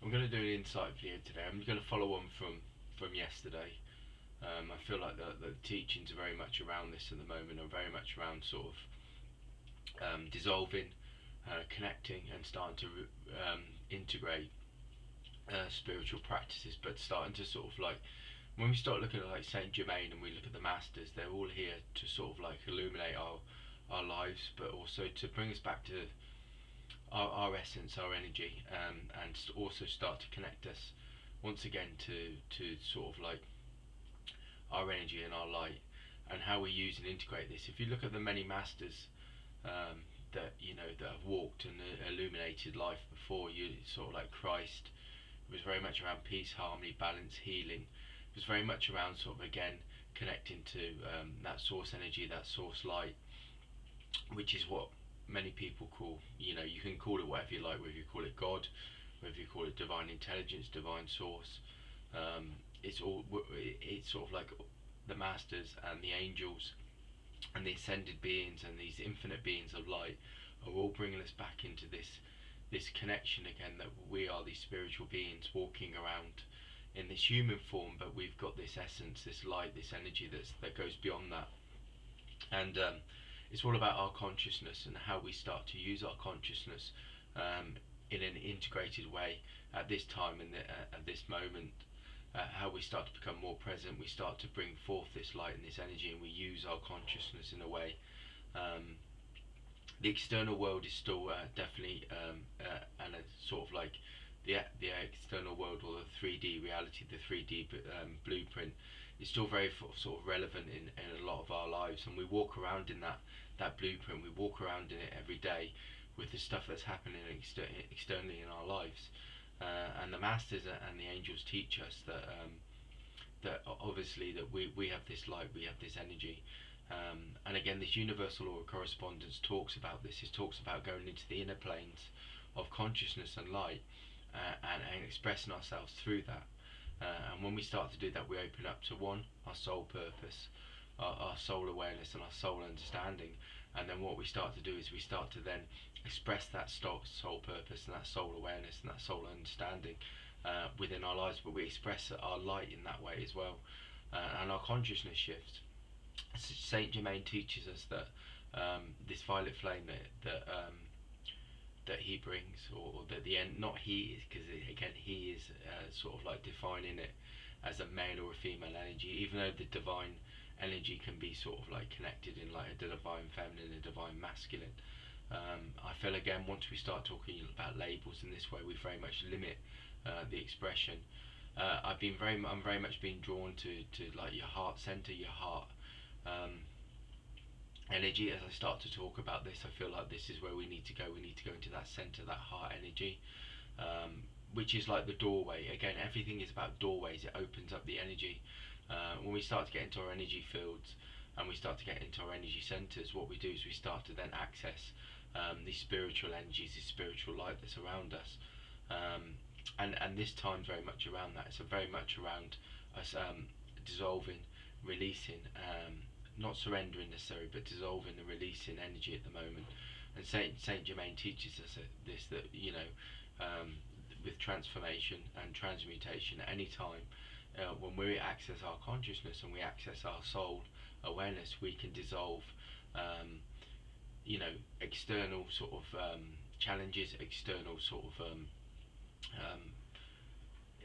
I'm going to do an insight video today. I'm going to follow on from yesterday. I feel like the teachings are very much around this at the moment, are very much around sort of dissolving, connecting, and starting to integrate spiritual practices, but starting to sort of like, when we start looking at like Saint Germain and we look at the masters, they're all here to sort of like illuminate our lives, but also to bring us back to our essence, our energy, and also start to connect us once again to sort of like our energy and our light, and how we use and integrate this. If you look at the many masters that that have walked and illuminated life before you, sort of like Christ, it was very much around peace, harmony, balance, healing. It was very much around sort of again connecting to that source energy, that source light, which is what many people call, you can call it whatever you like, whether you call it God, whether you call it divine intelligence, divine source. It's sort of like the masters and the angels and the ascended beings and these infinite beings of light are all bringing us back into this connection again, that we are these spiritual beings walking around in this human form, but we've got this essence, this light, this energy that goes beyond that. And it's all about our consciousness and how we start to use our consciousness in an integrated way at this time and at this moment. How we start to become more present, we start to bring forth this light and this energy, and we use our consciousness in a way. The external world is still definitely and a sort of like the external world, or the 3D reality, the 3D blueprint, is still very sort of relevant in a lot of our lives, and we walk around in that blueprint. We walk around in it every day with the stuff that's happening externally in our lives. And the masters and the angels teach us that obviously that we have this light, we have this energy, and again, this universal law of correspondence talks about this. It talks about going into the inner planes of consciousness and light, and expressing ourselves through that. And when we start to do that, we open up to one, our soul purpose, our soul awareness, and our soul understanding. And then what we start to do is we start to then express that soul purpose and that soul awareness and that soul understanding within our lives, but we express our light in that way as well, and our consciousness shifts. Saint Germain teaches us that this violet flame that he brings, or that the end, not he is, because again he is sort of like defining it as a male or a female energy, even though the divine energy can be sort of like connected in like a divine feminine, a divine masculine. I feel again, once we start talking about labels in this way, we very much limit the expression. I'm very much being drawn to like your heart center, your heart energy. As I start to talk about this, I feel like this is where we need to go. We need to go into that center, that heart energy, which is like the doorway. Again, everything is about doorways. It opens up the energy. When we start to get into our energy fields and we start to get into our energy centers, what we do is we start to then access these spiritual energies, this spiritual light that's around us. And this time very much around that. It's very much around us dissolving, releasing, not surrendering necessarily, but dissolving and releasing energy at the moment. And Saint Germain teaches us this, that with transformation and transmutation, at any time when we access our consciousness and we access our soul awareness, we can dissolve external sort of challenges, external sort of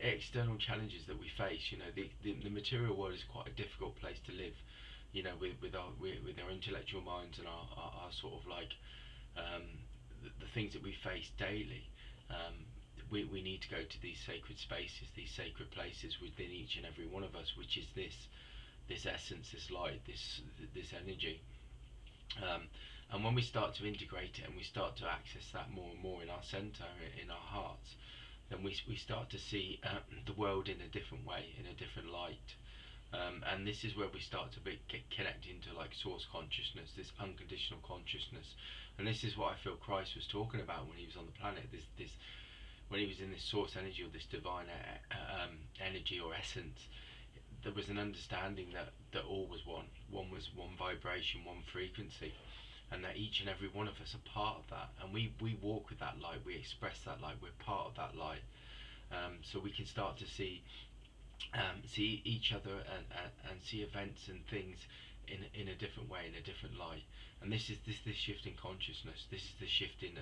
external challenges that we face. The material world is quite a difficult place to live, with our intellectual minds and our sort of like the things that we face daily. We need to go to these sacred spaces, these sacred places within each and every one of us, which is this essence, this light, this energy. And when we start to integrate it and we start to access that more and more in our center, in our hearts, then we start to see the world in a different way, in a different light. And this is where we start to get connected into like source consciousness, this unconditional consciousness. And this is what I feel Christ was talking about when he was on the planet. This when he was in this source energy, or this divine energy or essence. There was an understanding that all was one. One was one vibration, one frequency, and that each and every one of us are part of that. And we walk with that light. We express that light. We're part of that light. so we can start to see each other and see events and things in a different way, in a different light. And this shift in consciousness. This is the shift in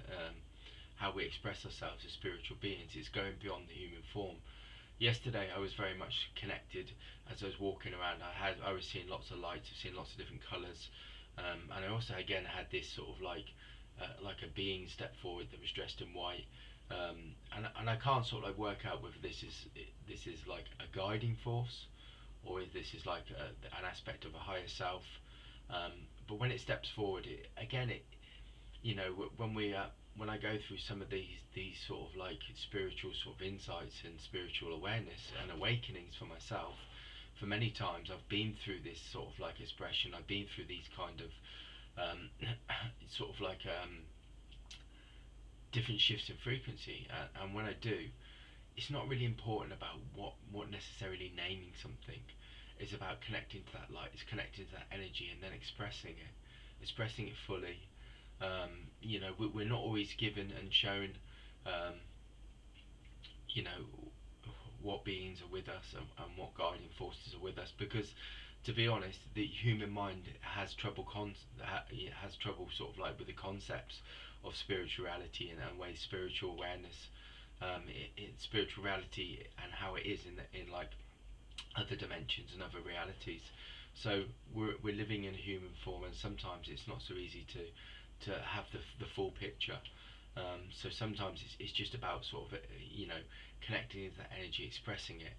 how we express ourselves as spiritual beings. It's going beyond the human form. Yesterday I was very much connected as I was walking around. I was seeing lots of lights, I've seen lots of different colours, and I also again had this sort of like a being step forward that was dressed in white, and I can't sort of like work out whether this is like a guiding force, or if this is like an aspect of a higher self. But when it steps forward, you know, when I go through some of these sort of like spiritual sort of insights and spiritual awareness and awakenings for myself, for many times I've been through this sort of like expression. I've been through these kind of sort of like different shifts in frequency, and when I do, it's not really important about what necessarily naming something. It's about connecting to that light. It's connecting to that energy, and then expressing it fully. You know, we're not always given and shown, um, you know, what beings are with us, and what guiding forces are with us, because to be honest, the human mind has trouble sort of like with the concepts of spirituality and ways spiritual awareness, spirituality and how it is in like other dimensions and other realities. So we're living in a human form, and sometimes it's not so easy to have the full picture. So sometimes it's just about sort of you know, connecting into that energy, expressing it,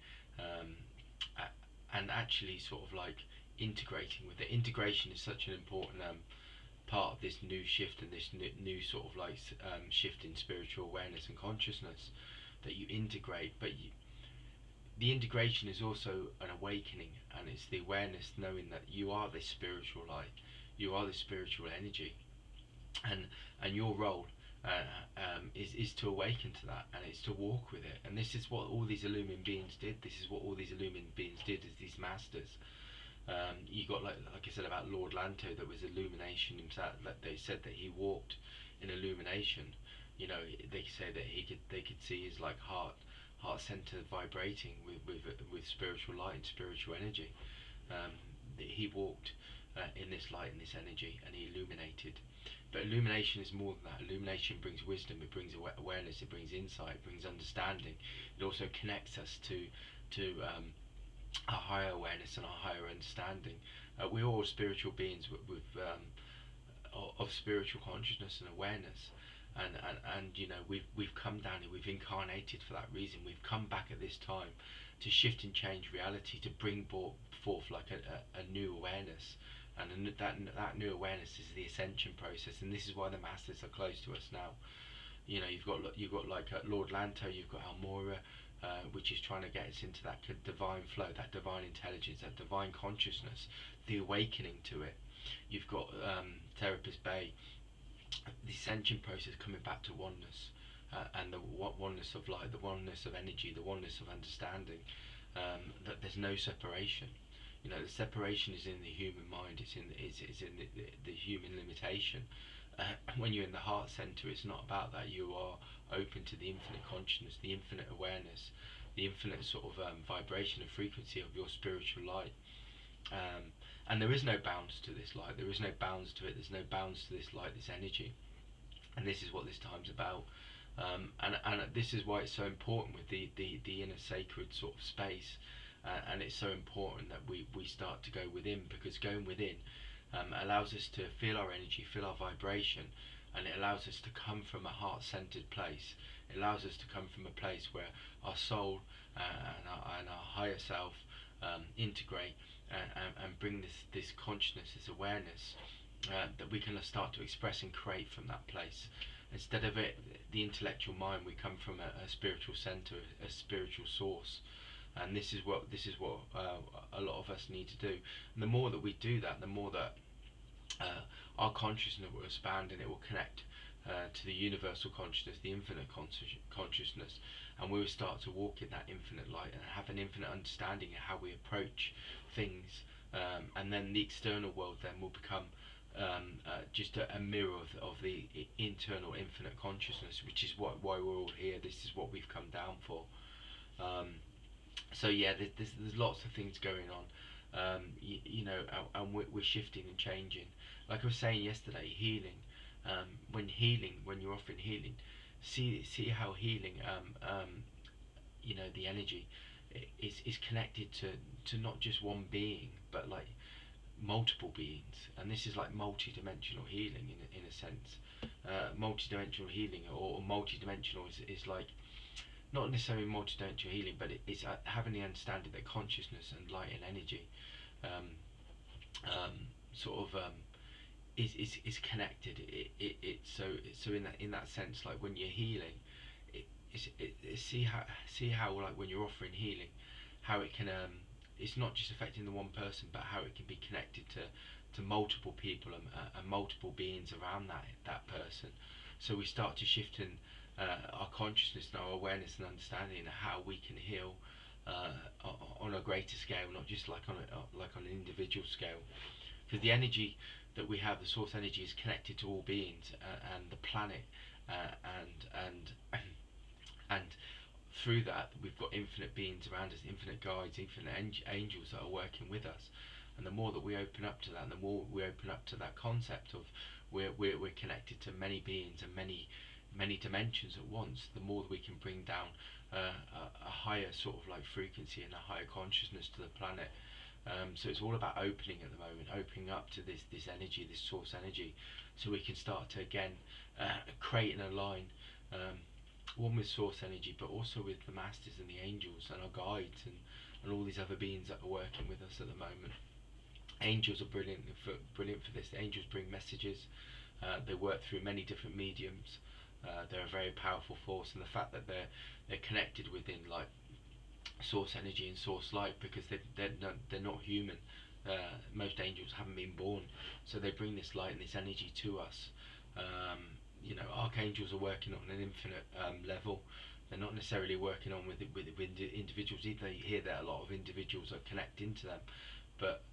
and actually sort of like integrating with it. Integration is such an important part of this new shift and this new sort of like shift in spiritual awareness and consciousness, that you integrate, but the integration is also an awakening, and it's the awareness knowing that you are this spiritual light, you are this spiritual energy, and your role is to awaken to that, and it's to walk with it. And this is what all these illumined beings did. This is what all these illumined beings did, as these masters. You got like I said about Lord Lanto, that was illumination himself. That they said that he walked in illumination. You know, they say that they could see his like heart center vibrating with spiritual light and spiritual energy. He walked in this light and this energy, and he illuminated. But illumination is more than that. Illumination brings wisdom, it brings awareness, it brings insight, it brings understanding. It also connects us to a higher awareness and a higher understanding. We're all spiritual beings with of spiritual consciousness and awareness, and you know, we've come down here, we've incarnated for that reason. We've come back at this time to shift and change reality, to bring forth like a new awareness, and that new awareness is the ascension process. And this is why the masters are close to us now. You know, you've got like Lord Lanto, you've got Almora, which is trying to get us into that divine flow, that divine intelligence, that divine consciousness, the awakening to it. You've got Therapist Bay, the ascension process, coming back to oneness, and the oneness of light, the oneness of energy, the oneness of understanding, that there's no separation. You know, the separation is in the human mind. It's in the human limitation. When you're in the heart center, it's not about that. You are open to the infinite consciousness, the infinite awareness, the infinite sort of vibration and frequency of your spiritual light. And there is no bounds to this light. There is no bounds to it. There's no bounds to this light, this energy. And this is what this time's about. And this is why it's so important with the inner sacred sort of space. And it's so important that we start to go within, because going within allows us to feel our energy, feel our vibration, and it allows us to come from a heart-centered place. It allows us to come from a place where our soul and our higher self integrate and bring this consciousness, this awareness, that we can start to express and create from that place. Instead of the intellectual mind, we come from a spiritual center, a spiritual source. And this is what a lot of us need to do. And the more that we do that, the more that our consciousness will expand, and it will connect to the universal consciousness, the infinite consciousness, and we will start to walk in that infinite light and have an infinite understanding of how we approach things. And then the external world then will become just a mirror of the internal infinite consciousness, which is why we're all here. This is what we've come down for. So yeah, there's lots of things going on. You know, and we're shifting and changing. Like I was saying yesterday, healing. When you're offering healing, see how healing, you know, the energy is connected to not just one being, but like multiple beings, and this is like multi-dimensional healing in a sense. Multi-dimensional healing, or multi-dimensional is like not necessarily multi-dimensional healing, but it's having the understanding that consciousness and light and energy, um, sort of, is connected. It's so in that sense, like when you're healing, see how like when you're offering healing, how it can, it's not just affecting the one person, but how it can be connected to multiple people, and multiple beings around that person. So we start to shift in our consciousness and our awareness and understanding of how we can heal on a greater scale, not just like on an individual scale. Because the energy that we have, the source energy, is connected to all beings, and the planet, and and through that we've got infinite beings around us, infinite guides, infinite angels that are working with us. And the more that we open up to that, and the more we open up to that concept of we're connected to many beings and many dimensions at once, the more that we can bring down a higher sort of like frequency and a higher consciousness to the planet. So it's all about opening at the moment, opening up to this energy, this source energy, so we can start to again create and align, one with source energy, but also with the masters and the angels and our guides, and all these other beings that are working with us at the moment. Angels are brilliant for this. The angels bring messages. They work through many different mediums. They're a very powerful force, and the fact that they're connected within like source energy and source light, because they're not human. Most angels haven't been born, so they bring this light and this energy to us. You know, archangels are working on an infinite level. They're not necessarily working on with individuals either. You hear that a lot of individuals are connecting to them, but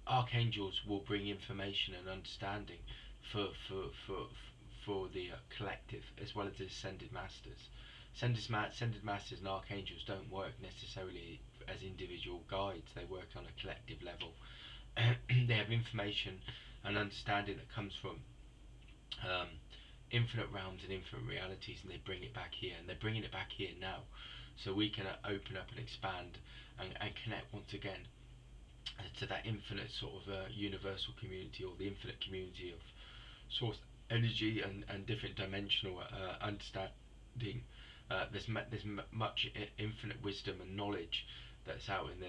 archangels will bring information and understanding for for the collective, as well as the ascended masters. Ascended masters and archangels don't work necessarily as individual guides. They work on a collective level. They have information and understanding that comes from um, infinite realms and infinite realities, and they bring it back here, and they're bringing it back here now, so we can open up and expand and connect once again to that infinite sort of universal community, or the infinite community of source energy and different dimensional understanding. There's much infinite wisdom and knowledge that's out in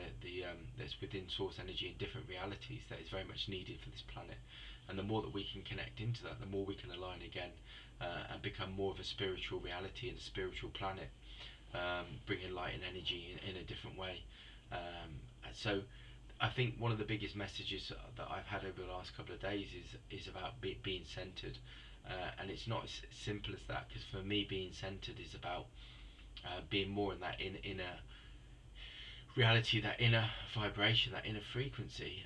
that's within source energy in different realities, that is very much needed for this planet. And the more that we can connect into that, the more we can align again, and become more of a spiritual reality and a spiritual planet, bringing light and energy in a different way. So I think one of the biggest messages that I've had over the last couple of days is about being centered, and it's not as simple as that. Because for me, being centered is about being more in that inner reality, that inner vibration, that inner frequency,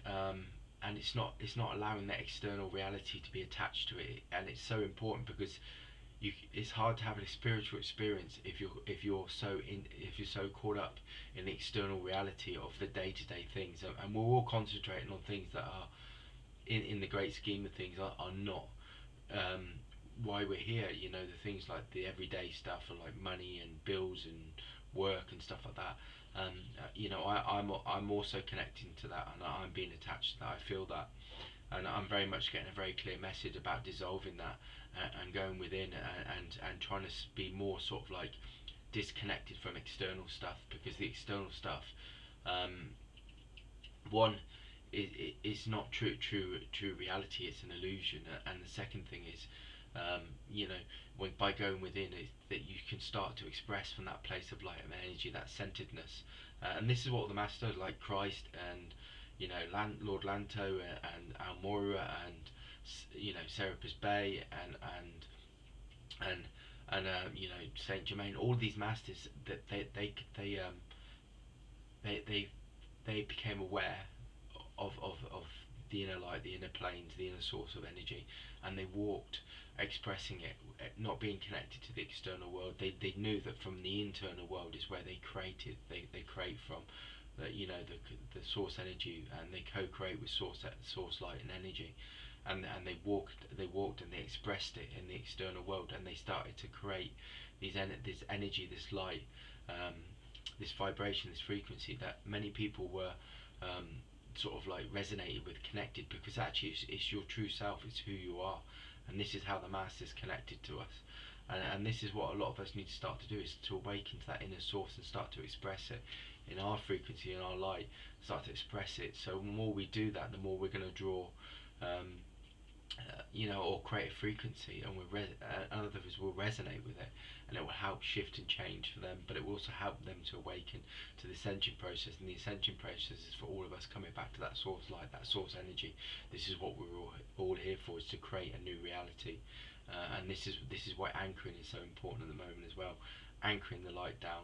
and it's not allowing that external reality to be attached to it. And it's so important, because it's hard to have a spiritual experience if you're so caught up in the external reality of the day-to-day things, and we're all concentrating on things that are in the great scheme of things are not why we're here. You know, the things like the everyday stuff, are like money and bills and work and stuff like that. You know, I'm also connecting to that, and I'm being attached to that. I feel that, and I'm very much getting a very clear message about dissolving that, and going within, and trying to be more sort of like disconnected from external stuff, because the external stuff, one, is not true reality. It's an illusion. And the second thing is, you know, by going within, is that you can start to express from that place of light and energy, that centeredness. And this is what the masters like Christ and, you know, Lord Lanto and Almora and, you know, Serapis Bey and you know, Saint Germain, all these masters, that they they became aware of the inner light, the inner planes, the inner source of energy, and they walked expressing it, not being connected to the external world. They knew that from the internal world is where they created, they create from, that the source energy, and they co-create with source light and energy, and they walked and they expressed it in the external world, and they started to create this energy, this light, um, this vibration, this frequency that many people were sort of like resonated with, connected, because actually it's your true self, it's who you are, and this is how the Masters connected to us. And this is what a lot of us need to start to do, is to awaken to that inner source and start to express it in our frequency, in our light, start to express it. So the more we do that, the more we're going to draw, or create a frequency, and others will resonate with it, and it will help shift and change for them. But it will also help them to awaken to the ascension process, and the ascension process is for all of us coming back to that source light, that source energy. This is what we're all here for, is to create a new reality, and this is why anchoring is so important at the moment as well. Anchoring the light down.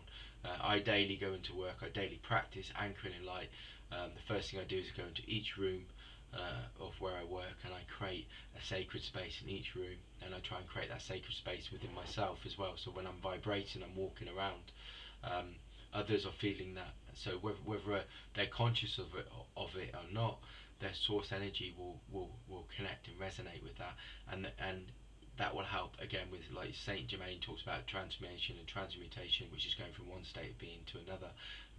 I daily go into work. I daily practice anchoring in light. The first thing I do is go into each room of where I work, and I create a sacred space in each room, and I try and create that sacred space within myself as well. So when I'm vibrating, I'm walking around, others are feeling that. So whether they're conscious of it or not, their source energy will connect and resonate with that, and that will help again with, like Saint Germain talks about, transformation and transmutation, which is going from one state of being to another,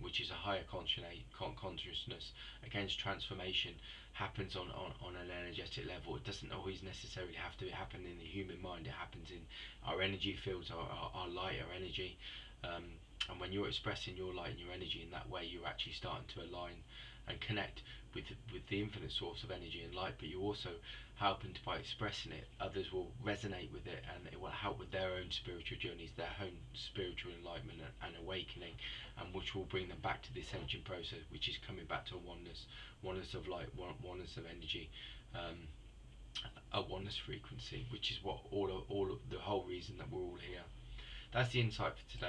which is a higher consciousness. Against transformation happens on an energetic level. It doesn't always necessarily have to happen in the human mind. It happens in our energy fields, our light, our energy. And when you're expressing your light and your energy in that way, you're actually starting to align and connect with the infinite source of energy and light. But you also helping to, by expressing it, others will resonate with it, and it will help with their own spiritual journeys, their own spiritual enlightenment and awakening, and which will bring them back to the ascension process, which is coming back to a oneness of light, oneness of energy, a oneness frequency, which is what all of the whole reason that we're all here. That's the insight for today.